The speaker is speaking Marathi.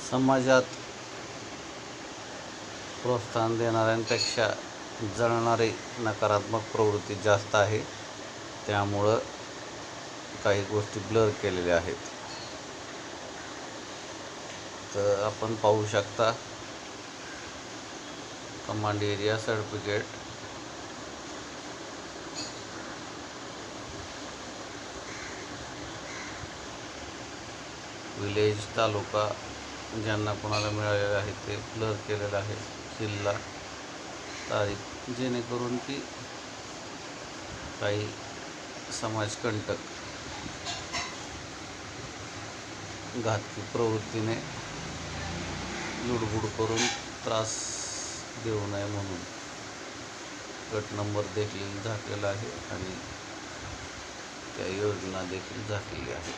समाजात प्रोत्साहन देणाऱ्यांपेक्षा जळणारी नकारात्मक प्रवृत्ती जास्त आहे. त्यामुळं काही गोष्टी ब्लर केलेल्या आहेत. तर आपण पाहू शकता कमांड एरिया सर्टिफिकेट, विलेज, तालुका ज्यांना कोणाला मिळालेले आहे ते ब्लर केलेलं आहे. जिल्हा, तारीख, जेणेकरून की काही समाजकंटक घातकी प्रवृत्तीने लुडबुड करून त्रास देऊ नये म्हणून गट नंबर देखील झाकलेला आहे आणि त्या योजना देखील झाकलेली आहे.